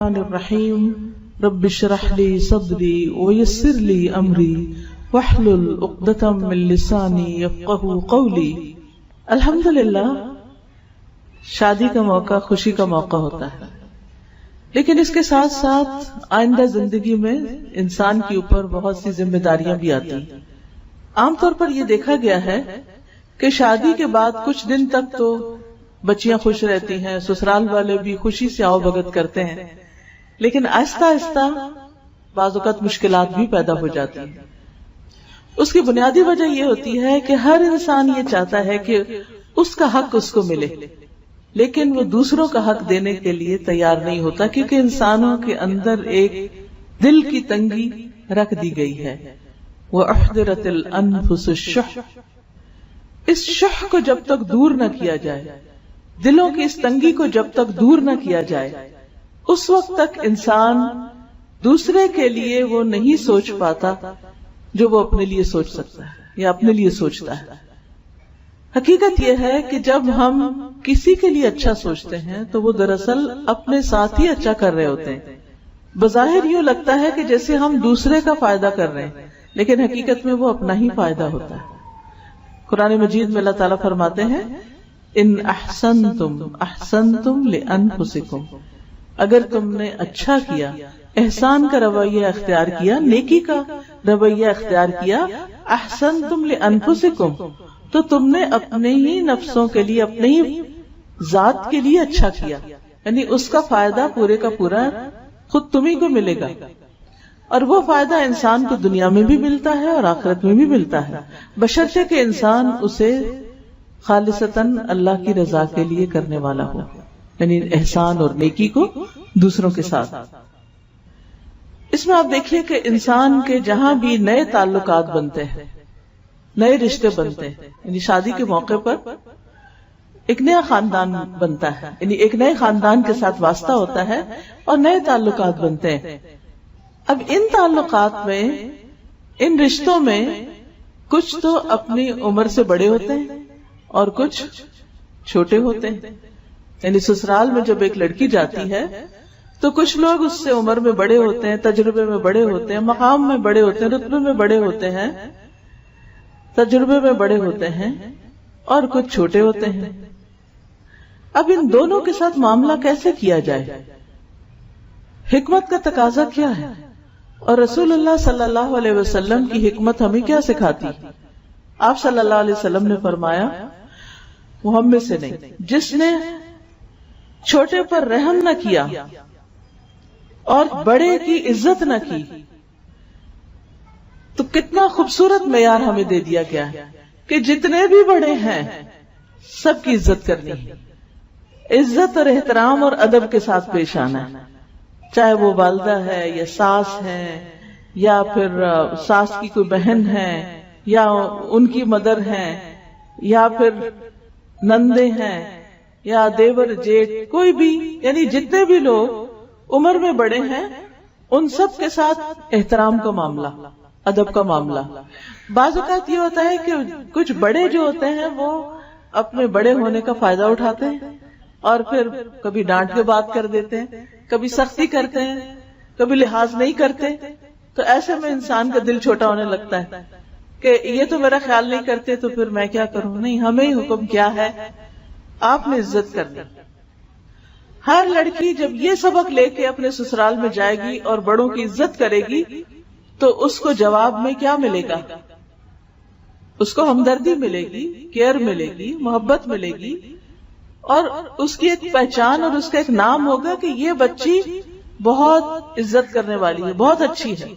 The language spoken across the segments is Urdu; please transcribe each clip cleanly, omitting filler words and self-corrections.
الرحمن الرحیم رب اشرح لی صدری ویسر لی امری واحلل عقدۃ من لسانی یفقہوا قولی۔ الحمدللہ شادی کا موقع خوشی کا موقع ہوتا ہے، لیکن اس کے ساتھ ساتھ آئندہ زندگی میں انسان کے اوپر بہت سی ذمہ داریاں بھی آتی ہیں۔ عام طور پر یہ دیکھا گیا ہے کہ شادی کے بعد کچھ دن تک تو بچیاں خوش رہتی ہیں، سسرال والے بھی خوشی سے آؤ بھگت کرتے ہیں، لیکن آہستہ آہستہ بعض اوقات مشکلات بھی پیدا ہو جاتی ہیں۔ اس کی بنیادی وجہ یہ ہوتی ہے کہ ہر انسان یہ چاہتا ہے کہ اس کا حق اس کو ملے، لیکن وہ دوسروں کا حق دینے کے لیے تیار نہیں ہوتا، کیونکہ انسانوں کے اندر ایک دل کی تنگی رکھ دی گئی ہے۔ وَأُحْضِرَتِ الْأَنفُسُ الشُّحَّ، اس شح کو جب تک دور نہ کیا جائے، دلوں کی اس تنگی کو جب تک دور نہ کیا جائے، اس وقت تک انسان دوسرے کے لیے وہ نہیں سوچ پاتا جو وہ اپنے لیے سوچ سکتا ہے یا اپنے لیے سوچتا ہے۔ حقیقت یہ ہے کہ جب ہم کسی کے لیے اچھا سوچتے ہیں تو وہ دراصل اپنے ساتھ ہی اچھا کر رہے ہوتے ہیں۔ بظاہر یوں لگتا ہے کہ جیسے ہم دوسرے کا فائدہ کر رہے ہیں، لیکن حقیقت میں وہ اپنا ہی فائدہ ہوتا ہے۔ قرآن مجید میں اللہ تعالیٰ فرماتے ہیں ان احسنتم احسنتم لانفسکم، اگر تم نے اچھا کیا، احسان کا رویہ اختیار کیا، نیکی کا رویہ اختیار کیا، احسنتم لانفسکم، تو تم نے اپنے ہی نفسوں کے لیے، اپنے ہی ذات کے لیے اچھا کیا، یعنی اس کا فائدہ پورے کا پورا خود تمہیں کو ملے گا، اور وہ فائدہ انسان کو دنیا میں بھی ملتا ہے اور آخرت میں بھی ملتا ہے، بشرطے کہ انسان اسے خالصتاً اللہ کی رضا کے لیے کرنے والا ہو، یعنی احسان اور نیکی کو دوسروں کے ساتھ۔ اس میں آپ دیکھیے کہ انسان کے جہاں بھی نئے تعلقات بنتے ہیں، نئے رشتے بنتے ہیں، یعنی شادی کے موقع پر ایک نیا خاندان بنتا ہے، یعنی ایک نئے خاندان کے ساتھ واسطہ ہوتا ہے اور نئے تعلقات بنتے ہیں۔ اب ان تعلقات میں، ان رشتوں میں کچھ تو اپنی عمر سے بڑے ہوتے ہیں اور کچھ چھوٹے ہوتے ہیں، یعنی سسرال میں جب ایک لڑکی جاتی ہے تو کچھ لوگ اس سے عمر میں بڑے ہوتے ہیں، تجربے میں بڑے ہوتے ہیں، مقام میں بڑے ہوتے ہیں، رتبے میں بڑے ہوتے ہیں، تجربے میں بڑے ہوتے ہیں، اور کچھ چھوٹے ہوتے ہیں۔ اب ان دونوں کے ساتھ معاملہ کیسے کیا جائے؟ حکمت کا تقاضا کیا ہے، اور رسول اللہ صلی اللہ علیہ وسلم کی حکمت ہمیں کیا سکھاتی؟ آپ صلی اللہ علیہ وسلم نے فرمایا وہ ہم میں سے نہیں جس نے چھوٹے پر رحم نہ کیا اور بڑے کی عزت نہ کی۔ تو کتنا خوبصورت معیار ہمیں دے دیا گیا ہے کہ جتنے بھی بڑے ہیں سب کی عزت کرنی ہے، عزت اور احترام اور ادب کے ساتھ پیش آنا ہے، چاہے وہ والدہ ہے یا ساس ہے یا پھر ساس کی کوئی بہن ہے یا ان کی مدر ہیں یا پھر نندے ہیں یا دیور جیٹ، کوئی بھی، یعنی جتنے بھی لوگ عمر میں بڑے ہیں ان سب کے ساتھ احترام کا معاملہ، ادب کا معاملہ۔ بعض اوقات یہ ہوتا ہے کہ کچھ بڑے جو ہوتے ہیں وہ اپنے بڑے ہونے کا فائدہ اٹھاتے ہیں اور پھر کبھی ڈانٹ کے بات کر دیتے ہیں، کبھی سختی کرتے ہیں، کبھی لحاظ نہیں کرتے، تو ایسے میں انسان کا دل چھوٹا ہونے لگتا ہے کہ یہ تو میرا خیال نہیں کرتے تو پھر میں کیا کروں۔ نہیں، ہمیں حکم کیا ہے، آپ نے عزت کرنی۔ ہر لڑکی جب یہ سبق لے کے اپنے سسرال میں جائے گی اور بڑوں کی عزت کرے گی تو اس کو جواب میں کیا ملے گا؟ اس کو ہمدردی ملے گی، کیئر ملے گی، محبت ملے گی، اور اس کی ایک پہچان اور اس کا ایک نام ہوگا کہ یہ بچی بہت عزت کرنے والی ہے، بہت اچھی ہے،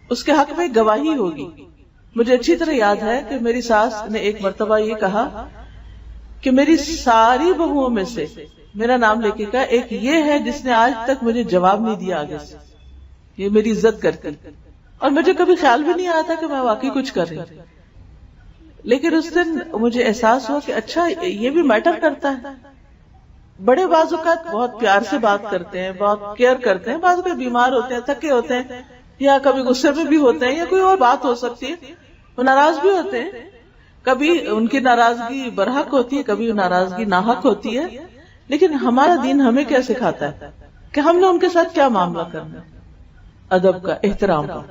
اس کے حق میں گواہی ہوگی۔ مجھے اچھی طرح یاد ہے کہ میری ساس نے ایک مرتبہ یہ کہا کہ میری ساری بہوؤں میں سے، میرا نام لے کے کہا، ایک یہ ہے جس نے آج تک مجھے جواب نہیں دیا آگے سے، یہ میری عزت کرتی، اور مجھے کبھی خیال بھی نہیں آیا تھا کہ میں واقعی کچھ کر رہی ہوں، لیکن اس دن مجھے احساس ہوا کہ اچھا یہ بھی میٹر کرتا ہے۔ بڑے بعض اوقات بہت پیار سے بات کرتے ہیں، بہت کیئر کرتے ہیں، بعض اوقات بیمار ہوتے ہیں، تھکے ہوتے ہیں، یا کبھی غصے میں بھی ہوتے ہیں، یا کوئی اور بات ہو سکتی ہے، وہ ناراض بھی ہوتے ہیں، کبھی ان کی ناراضگی برحق ہوتی ہے، کبھی ناراضگی ناحق ہوتی ہے، لیکن ہمارا دین ہمیں کیا سکھاتا ہے کہ ہم نے ان کے ساتھ کیا معاملہ کرنا ہے، ادب کا، احترام کا.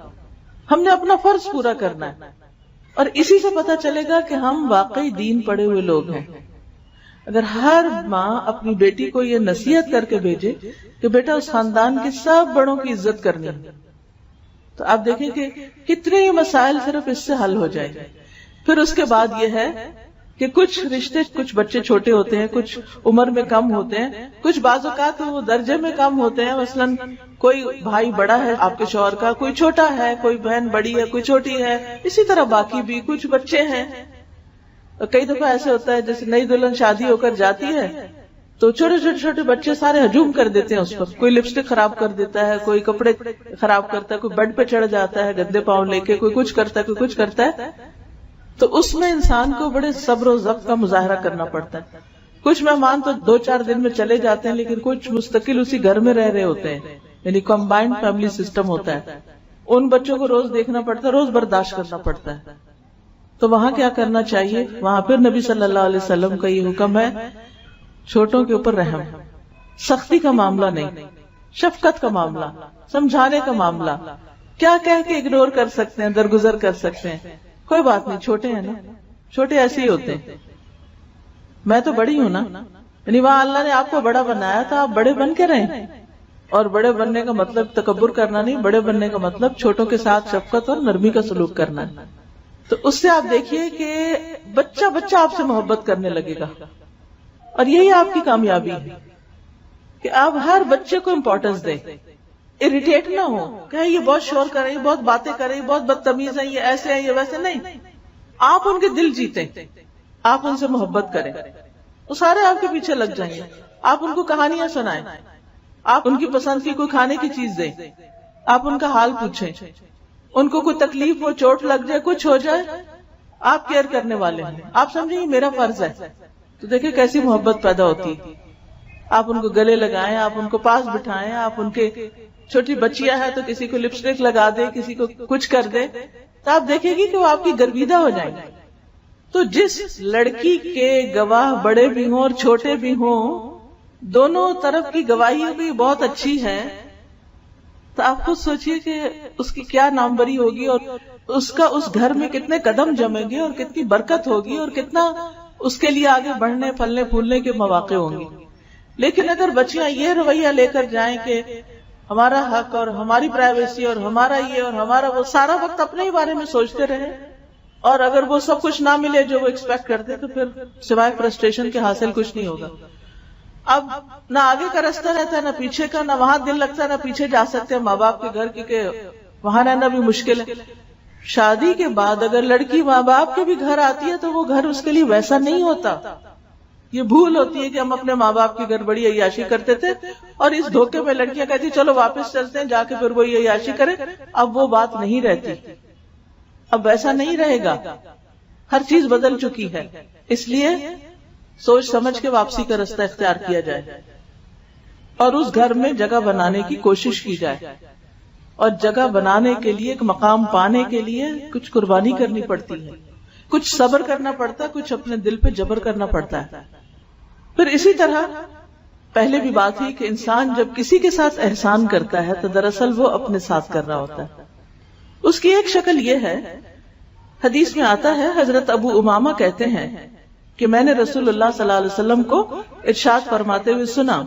ہم نے اپنا فرض پورا کرنا ہے. اور اسی سے پتہ چلے گا کہ ہم واقعی دین پڑھے ہوئے لوگ ہیں. اگر ہر ماں اپنی بیٹی کو یہ نصیحت کر کے بھیجے کہ بیٹا اس خاندان کے سب بڑوں کی عزت کرنی ہے، تو آپ دیکھیں کہ کتنے مسائل صرف اس سے حل ہو جائیں گے. پھر اس کے بعد یہ ہے کہ کچھ رشتے، کچھ بچے چھوٹے ہوتے ہیں، کچھ عمر میں کم ہوتے ہیں، کچھ بعض اوقات وہ درجے میں کم ہوتے ہیں. مثلاً کوئی بھائی بڑا ہے آپ کے شوہر کا، کوئی چھوٹا ہے، کوئی بہن بڑی ہے، کوئی چھوٹی ہے، اسی طرح باقی بھی کچھ بچے ہیں. کئی دفعہ ایسے ہوتا ہے جیسے نئی دلہن شادی ہو کر جاتی ہے تو چھوٹے بچے سارے ہجوم کر دیتے ہیں اس پر. کوئی لپسٹک خراب کر دیتا ہے، کوئی کپڑے خراب کرتا ہے، کوئی بیڈ پہ چڑھ جاتا ہے گندے پاؤں لے کے، کوئی کچھ کرتا ہے، کوئی کچھ کرتا ہے. تو اس میں انسان کو بڑے صبر و ضبط کا مظاہرہ کرنا پڑتا ہے. کچھ مہمان تو 2-4 دن میں چلے جاتے ہیں، لیکن کچھ مستقل اسی گھر میں رہ رہے ہوتے ہیں، یعنی کمبائنڈ فیملی سسٹم ہوتا ہے. ان بچوں کو روز دیکھنا پڑتا ہے، روز برداشت کرنا پڑتا ہے. تو وہاں کیا کرنا چاہیے؟ وہاں پھر نبی صلی اللہ علیہ وسلم کا یہ حکم ہے، چھوٹوں کے اوپر رحم، سختی کا معاملہ نہیں، شفقت کا معاملہ، سمجھانے کا معاملہ. کیا کہہ کے اگنور کر سکتے ہیں، درگزر کر سکتے ہیں، کوئی بات نہیں، چھوٹے ہیں نا، چھوٹے ایسے ہی ہوتے ہیں. میں تو بڑی ہوں نا، یعنی وہاں اللہ نے آپ کو بڑا بنایا تھا، آپ بڑے بن کے رہیں. اور بڑے بننے کا مطلب تکبر کرنا نہیں، بڑے بننے کا مطلب چھوٹوں کے ساتھ شفقت اور نرمی کا سلوک کرنا ہے. تو اس سے آپ دیکھیے کہ بچہ آپ سے محبت کرنے لگے گا. اور یہی آپ کی کامیابی ہے کہ آپ ہر بچے کو امپورٹنس دیں، اریٹیٹ نہ ہو کہ یہ بہت شور کر رہے ہیں، بہت باتیں کر رہے ہیں، بہت بدتمیز ہیں، یہ ایسے ہیں، یہ ویسے. نہیں، آپ ان کے دل جیتیں، آپ ان سے محبت کریں، وہ سارے آپ کے پیچھے لگ جائیں گے. آپ ان کو کہانیاں سنائیں، آپ ان کی پسند کی کوئی کھانے کی چیز دیں، آپ ان کا حال پوچھیں، ان کو کوئی تکلیف ہو، چوٹ لگ جائے، کچھ ہو جائے، آپ کیئر کرنے والے ہیں. آپ سمجھیں یہ میرا فرض ہے. تو دیکھیں کیسی محبت پیدا ہوتی ہے. آپ ان کو گلے لگائیں، آپ ان کو پاس بٹھائیں، آپ ان کے چھوٹی بچیاں ہیں تو کسی کو لپسٹک لگا دے، کسی کو کچھ کر دے، تو آپ دیکھیں گی کہ وہ آپ کی گرویدہ ہو جائیں گے. تو جس لڑکی کے گواہ بڑے بھی ہوں اور چھوٹے بھی ہوں، دونوں طرف کی گواہی بھی بہت اچھی ہے، تو آپ خود سوچئے کہ اس کی کیا ناموری ہوگی، اور اس کا اس گھر میں کتنے قدم جمیں گے، اور کتنی برکت ہوگی، اور کتنا اس کے لیے آگے بڑھنے پھلنے پھولنے کے مواقع ہوں گے. لیکن اگر بچیاں یہ رویہ لے کر جائیں کہ ہمارا حق اور ہماری پرائیویسی اور ہمارا یہ اور ہمارا وہ، سارا وقت اپنے ہی بارے میں سوچتے رہے، اور اگر وہ سب کچھ نہ ملے جو وہ ایکسپیکٹ کرتے، تو پھر سوائے فرسٹریشن کے حاصل کچھ نہیں ہوگا. اب نہ آگے کا راستہ رہتا ہے، نہ پیچھے کا، نہ وہاں دل لگتا ہے، نہ پیچھے جا سکتے ہیں ماں باپ کے گھر، کیونکہ وہاں رہنا بھی مشکل ہے. شادی کے بعد اگر لڑکی ماں باپ کے بھی گھر آتی ہے تو وہ گھر اس کے لیے ویسا نہیں ہوتا. یہ بھول ہوتی ہے کہ ہم اپنے ماں باپ کی گھر بڑی عیاشی کرتے تھے، اور اس دھوکے میں لڑکیاں کہتی چلو واپس چلتے ہیں، جا کے پھر وہی عیاشی کریں. اب وہ بات نہیں رہتی، اب ویسا نہیں رہے گا، ہر چیز بدل چکی ہے. اس لیے سوچ سمجھ کے واپسی کا راستہ اختیار کیا جائے، اور اس گھر میں جگہ بنانے کی کوشش کی جائے. اور جگہ بنانے کے لیے، ایک مقام پانے کے لیے کچھ قربانی کرنی پڑتی ہے، کچھ صبر کرنا پڑتا ہے، کچھ اپنے دل پہ جبر کرنا پڑتا ہے. پھر اسی طرح پہلے بھی بات ہوئی کہ انسان جب کسی کے ساتھ احسان کرتا ہے تو دراصل وہ اپنے ساتھ کر رہا ہوتا ہے. اس کی ایک شکل یہ ہے، حدیث میں آتا ہے، حضرت ابو امامہ کہتے ہیں کہ میں نے رسول اللہ صلی اللہ علیہ وسلم کو ارشاد فرماتے ہوئے سنا،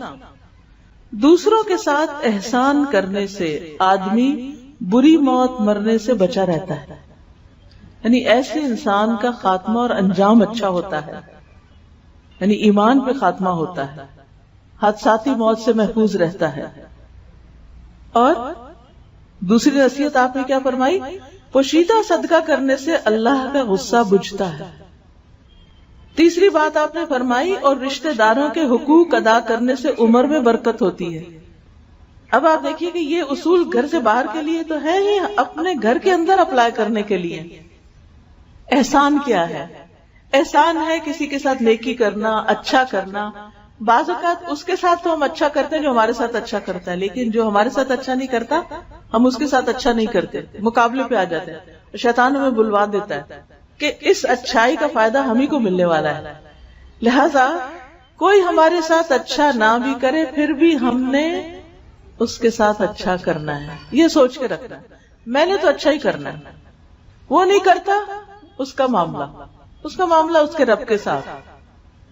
دوسروں کے ساتھ احسان کرنے سے آدمی بری موت مرنے سے بچا رہتا ہے. یعنی ایسے انسان کا خاتمہ اور انجام اچھا ہوتا ہے، یعنی ایمان پہ خاتمہ ہوتا ہے، حادثاتی موت سے محفوظ رہتا ہے. اور دوسری نصیحت آپ نے کیا فرمائی؟ پوشیدہ صدقہ کرنے سے اللہ کا غصہ بجھتا ہے. تیسری بات آپ نے فرمائی، اور رشتہ داروں کے حقوق ادا کرنے سے عمر میں برکت ہوتی ہے. اب آپ دیکھیے کہ یہ اصول گھر سے باہر کے لیے تو ہے ہی، اپنے گھر کے اندر اپلائی کرنے کے لیے. احسان کیا ہے؟ احسان ہے کسی کے ساتھ نیکی کرنا، اچھا کرنا. بعض اوقات اس کے ساتھ تو ہم اچھا کرتے ہیں جو ہمارے ساتھ اچھا کرتا ہے، لیکن جو ہمارے ساتھ اچھا نہیں کرتا ہم اس کے ساتھ اچھا نہیں کرتے، مقابلے پہ آ جاتے ہیں. شیطان ہمیں بلوا دیتا ہے کہ اس اچھائی کا فائدہ ہم ہی کو ملنے والا ہے، لہذا کوئی ہمارے ساتھ اچھا نہ بھی کرے پھر بھی ہم نے اس کے ساتھ اچھا کرنا ہے، یہ سوچ کے رکھنا ہے میں نے تو اچھا ہی کرنا ہے. وہ نہیں کرتا، اس کا معاملہ اس کے رب کے ساتھ،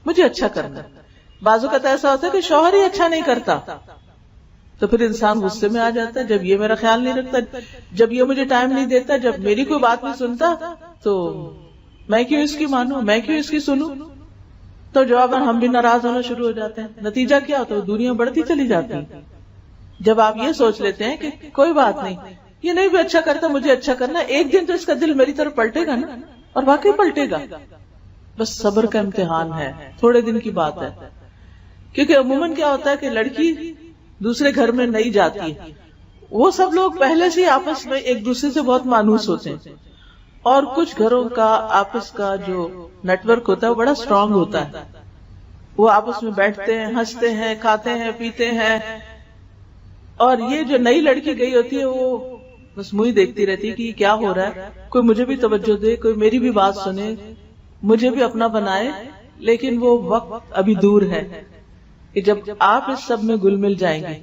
مجھے اچھا کرنا ہے. بعض اوقات ایسا ہوتا ہے کہ شوہر ہی اچھا نہیں کرتا تو پھر انسان غصے میں آ جاتا ہے، جب یہ میرا خیال نہیں رکھتا، جب یہ مجھے ٹائم نہیں دیتا، جب میری کوئی بات نہیں سنتا تو میں کیوں اس کی مانوں، میں کیوں اس کی سنوں. تو جواباً ہم بھی ناراض ہونا شروع ہو جاتے ہیں. نتیجہ کیا ہوتا ہے؟ دنیا بڑھتی چلی جاتی ہے. جب آپ یہ سوچ لیتے ہیں کہ کوئی بات نہیں، یہ نہیں بھی اچھا کرتا، مجھے اچھا کرنا، ایک دن تو اس کا دل میری طرف پلٹے گا نا، اور واقعی پلٹے گا. بس صبر کا امتحان ہے، تھوڑے دن کی بات ہے. کیونکہ عموماً کیا ہوتا ہے کہ لڑکی دوسرے گھر میں نہیں جاتی ہے، وہ سب لوگ پہلے سے آپس میں ایک دوسرے سے بہت مانوس ہوتے ہیں، اور کچھ گھروں کا آپس کا جو نیٹ ورک ہوتا ہے وہ بڑا اسٹرانگ ہوتا ہے. وہ آپس میں بیٹھتے ہیں، ہنستے ہیں، کھاتے ہیں، پیتے ہیں. اور یہ جو نئی لڑکی گئی ہوتی ہے وہ بس منہ ہی دیکھتی رہتی ہے کہ یہ کیا ہو رہا ہے، کوئی مجھے بھی توجہ دے، کوئی میری بھی بات سنے، مجھے بھی اپنا بنائے. لیکن وہ وقت ابھی دور ہے کہ جب آپ اس سب میں گل مل جائیں گے